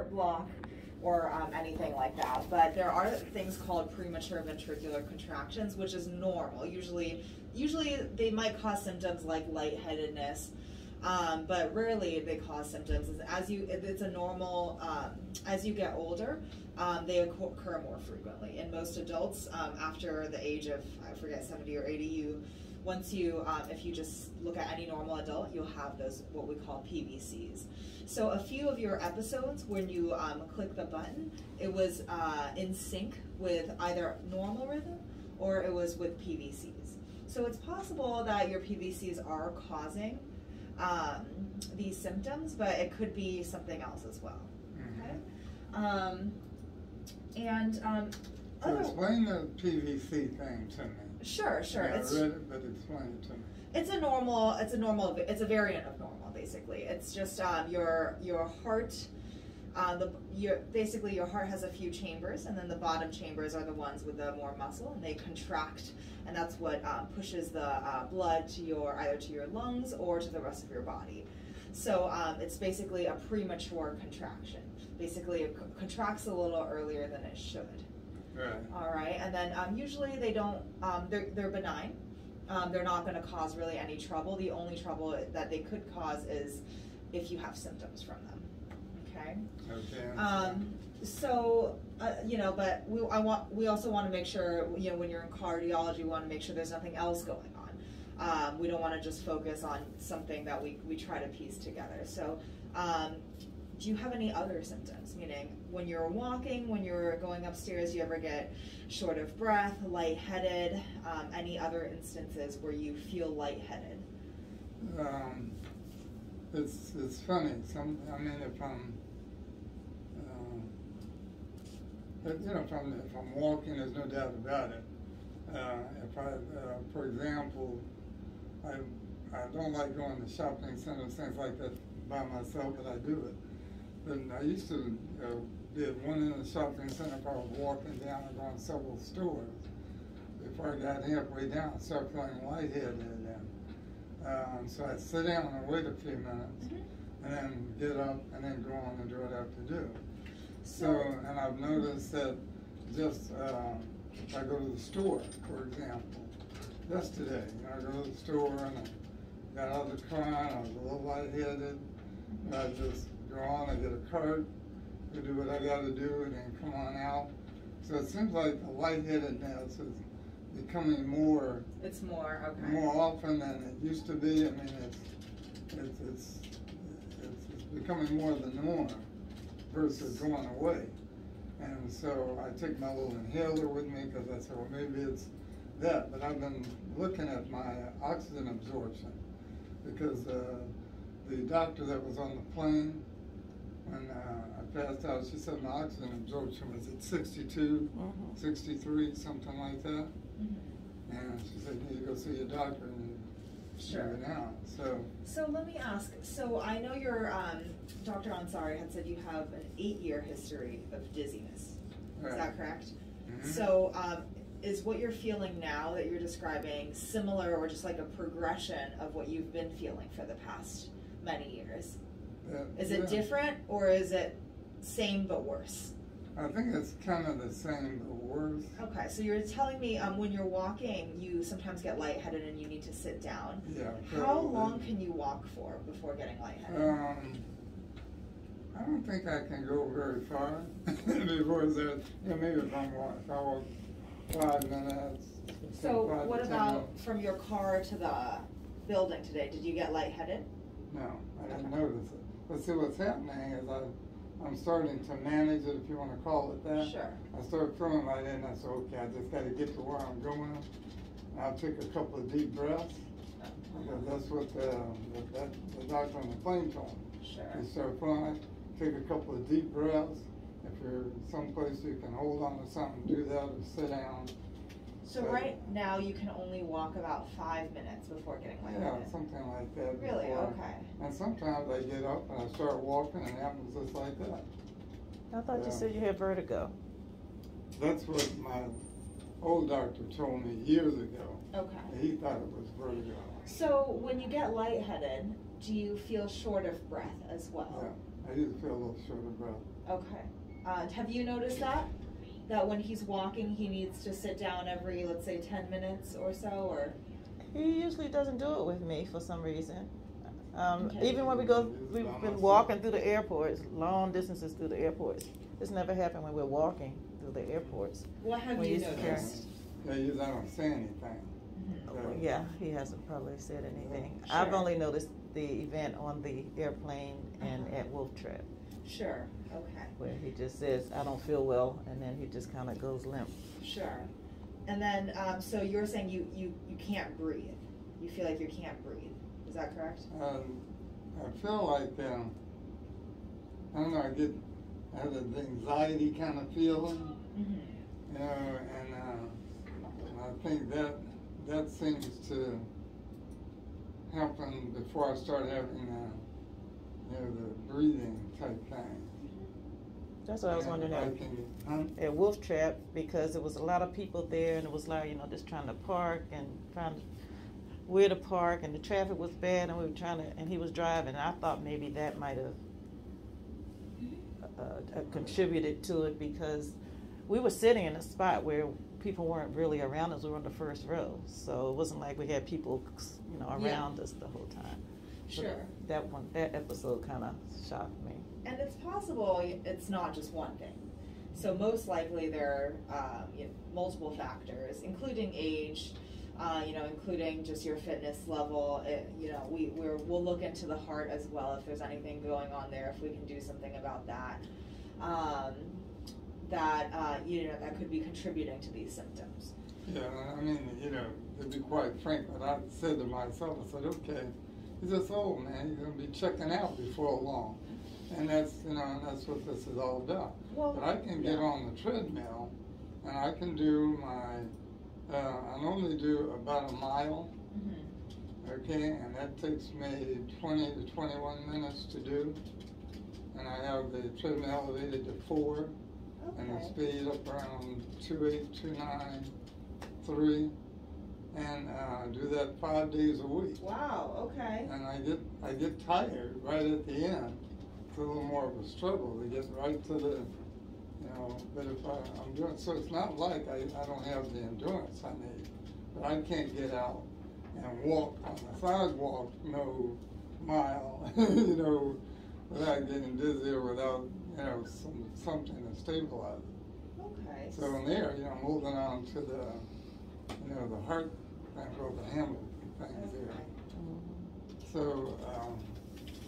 block or anything like that. But there are things called premature ventricular contractions, which is normal. Usually they might cause symptoms like lightheadedness, but rarely they cause symptoms. It's a normal, as you get older, they occur more frequently. In most adults, after the age of, I forget, 70 or 80, if you just look at any normal adult, you'll have those, what we call PVCs. So a few of your episodes, when you click the button, it was in sync with either normal rhythm or it was with PVCs. So it's possible that your PVCs are causing these symptoms, but it could be something else as well. Okay. So explain the PVC thing to me. Sure. Yeah, I read it, but explain it to me. It's a variant of normal, basically. It's just your heart, basically your heart has a few chambers, and then the bottom chambers are the ones with the more muscle, and they contract, and that's what pushes the blood to either to your lungs or to the rest of your body. So it's basically a premature contraction. Basically, it contracts a little earlier than it should. Right. All right, and then usually they don't, they're benign. They're not going to cause really any trouble. The only trouble that they could cause is if you have symptoms from them. Okay. Okay. But we also want to make sure, when you're in cardiology, we want to make sure there's nothing else going on. We don't want to just focus on something that we try to piece together. So, do you have any other symptoms? Meaning, when you're walking, when you're going upstairs, you ever get short of breath, lightheaded? Any other instances where you feel lightheaded? It's funny. If I'm walking, there's no doubt about it. For example, I don't like going to shopping centers, things like that by myself, but I do it. And I used to be at one end of the shopping center. If I was walking down and going several stores, before I got halfway down, I started feeling lightheaded. So I'd sit down and wait a few minutes, and then get up and then go on and do what I have to do. And I've noticed that just if I go to the store, for example, yesterday, I go to the store and I got out of the car and I was a little lightheaded, and I just go on, I get a cart, I do what I got to do, and then come on out. So it seems like the lightheadedness is becoming more. It's more, okay. More often than it used to be. I mean, it's becoming more the norm versus going away. And so I take my little inhaler with me because I said, well, maybe it's that. But I've been looking at my oxygen absorption because the doctor that was on the plane, when I passed out, she said my oxygen absorption was at 62, 63, something like that. And she said, you need to go see your doctor and sure. It out. So let me ask, so I know your Dr. Ansari had said you have an 8-year history of dizziness. Right. Is that correct? So is what you're feeling now that you're describing similar or just like a progression of what you've been feeling for the past many years? Is it different or is it same but worse? I think it's kind of the same but worse. Okay, so you're telling me when you're walking, you sometimes get lightheaded and you need to sit down. Yeah. How long can you walk for before getting lightheaded? I don't think I can go very far before that. Maybe if I walk 5 minutes. So what about from your car to the building today? Did you get lightheaded? No, I didn't notice it. But see, what's happening is I'm starting to manage it, if you want to call it that. Sure. I started feeling like that, and I said, okay, I just got to get to where I'm going. I'll take a couple of deep breaths, because that's what the doctor on the plane told me. Sure. He started feeling, take a couple of deep breaths. If you're someplace you can hold on to something, do that, or sit down. So right now you can only walk about 5 minutes before getting lightheaded. Yeah, something like that. Really? Before. Okay. And sometimes I get up and I start walking and it happens just like that. I thought you said you had vertigo. That's what my old doctor told me years ago. Okay. He thought it was vertigo. So when you get lightheaded, do you feel short of breath as well? Yeah, I used to feel a little short of breath. Okay. Have you noticed that? That when he's walking, he needs to sit down every, let's say, 10 minutes or so, or? He usually doesn't do it with me for some reason. Okay. Even when we've been walking through the airports, long distances through the airports. It's never happened when we're walking through the airports. What have you noticed? Yeah, you don't say anything. Mm-hmm. Yeah, he hasn't probably said anything. Sure. I've only noticed the event on the airplane and at Wolf Trap. Sure, okay. Where he just says, I don't feel well, and then he just kind of goes limp. Sure. And then, so you're saying you can't breathe. You feel like you can't breathe. Is that correct? I feel like, I don't know, I have an anxiety kind of feeling, Mm-hmm. you know, and I think that seems to happen before I start having, you know, the breathing type thing. That's what I was wondering at Wolf Trap, because there was a lot of people there, and it was like, you know, just trying to park and find where to park, and the traffic was bad, and we were trying to, and he was driving, and I thought maybe that might have contributed to it, because we were sitting in a spot where people weren't really around us. We were on the first row, so it wasn't like we had people, you know, around us the whole time. So Sure. that episode kind of shocked me. And it's possible it's not just one thing. So most likely there are multiple factors, including age, including just your fitness level. We'll look into the heart as well if there's anything going on there, if we can do something about that. That could be contributing to these symptoms. Yeah, I mean, you know, to be quite frank, what I said to myself, I said, okay, he's this old man, he's going to be checking out before long. And that's, you know, and that's what this is all about. Well, but I can get on the treadmill, and I can do my, I normally do about a mile, okay, and that takes me 20 to 21 minutes to do. And I have the treadmill elevated to 4, and the speed up around 2.8, 2.9, 3, and do that 5 days a week. Wow, okay. And I get tired right at the end. It's a little more of a struggle to get right to the, you know, but if I'm doing, so it's not like I don't have the endurance I need, but I can't get out and walk on the sidewalk no mile, you know, without getting dizzy or without, you know, something to stabilize it. Okay. So in there, you know, moving on to the, you know, the heart thing, or the handle things there. So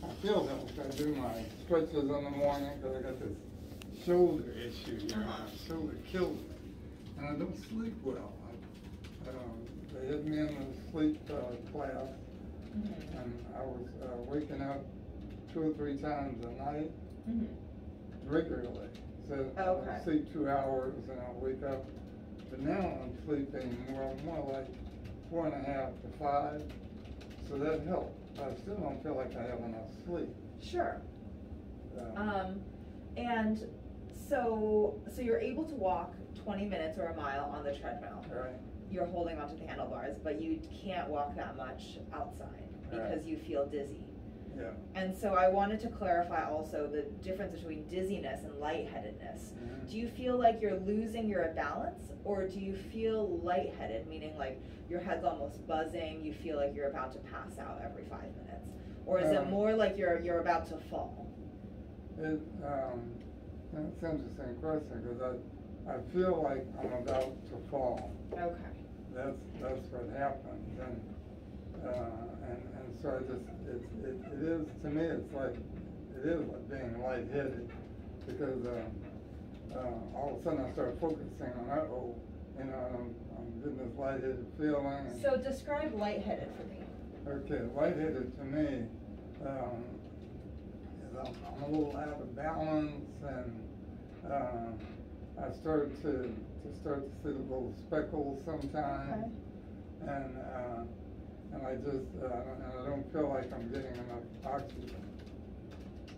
I feel that if I do my stretches in the morning, because I got this shoulder issue, you know, my shoulder kills me, and I don't sleep well. They had me in the sleep class, and I was waking up 2 or 3 times a night, regularly. So I sleep 2 hours and I'll wake up. But now I'm sleeping more like 4.5 to 5. So that helped. But I still don't feel like I have enough sleep. Sure. And so you're able to walk 20 minutes or a mile on the treadmill. Right. You're holding onto the handlebars, but you can't walk that much outside because you feel dizzy. Yeah. And so I wanted to clarify also the difference between dizziness and lightheadedness. Do you feel like you're losing your balance, or do you feel lightheaded, meaning like your head's almost buzzing, you feel like you're about to pass out every 5 minutes? Or is it more like you're about to fall? That's an interesting question, because I feel like I'm about to fall. Okay. That's what happens, and so I just it is, to me, it's like it is like being lightheaded, because all of a sudden I start focusing on you know, I'm getting this lightheaded feeling. So describe lightheaded for me. Okay, lightheaded to me is I'm a little out of balance, and I start to see the little speckles sometimes, and I just I don't feel like I'm getting enough oxygen.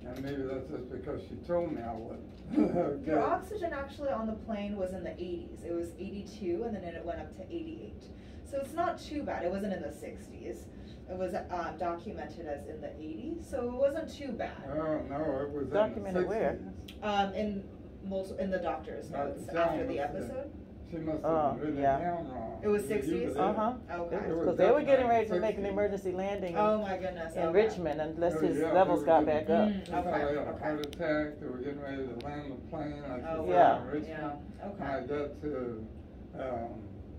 And maybe that's just because she told me I wouldn't. Okay. Your oxygen actually on the plane was in the 80s. It was 82 and then it went up to 88. So it's not too bad. It wasn't in the 60s. It was documented as in the 80s, so it wasn't too bad. Oh, no, it was documented in the 60s. where? In the doctor's notes Dr. after the Jones, episode. She must have written yeah. it down wrong. It was You 60s? were there. Okay. Because they were getting ready to definitely make an emergency landing Oh my goodness. in okay. Richmond unless his Yeah, levels they got were back getting- up. Mm. They thought I had a Okay. heart attack. They were getting ready to land the plane. Like Oh, you yeah. said, in Richmond. Yeah. When I Okay. got to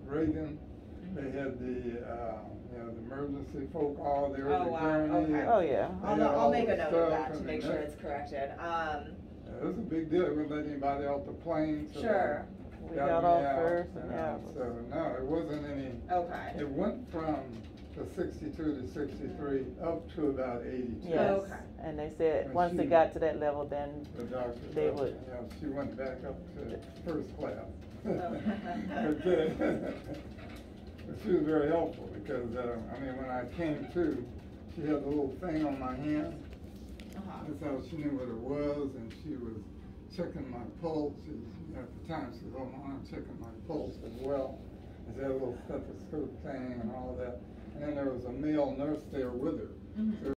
Reagan, they had the emergency folk all there. Oh, the wow, gurney, okay. and Oh, yeah. they had I'll all make the a note of stuff, that to and make then sure it's corrected. It was a big deal. We wouldn't let anybody off the plane. So Sure. We got got me off out, first, and yeah. So no, it wasn't any. Okay. It went from the 62 to 63 up to about 82. Yes. Okay. And they said When once she- it got to that level, then The doctor. They would. Yeah, she went back up to first class. Oh. Okay. But she was very helpful because, when I came to, she had a little thing on my hand. Uh-huh. That's how she knew what it was, and she was checking my pulse. At the time, she was on my arm checking my pulse as well. And she had a little stethoscope thing and all that. And then there was a male nurse there with her. Mhm. So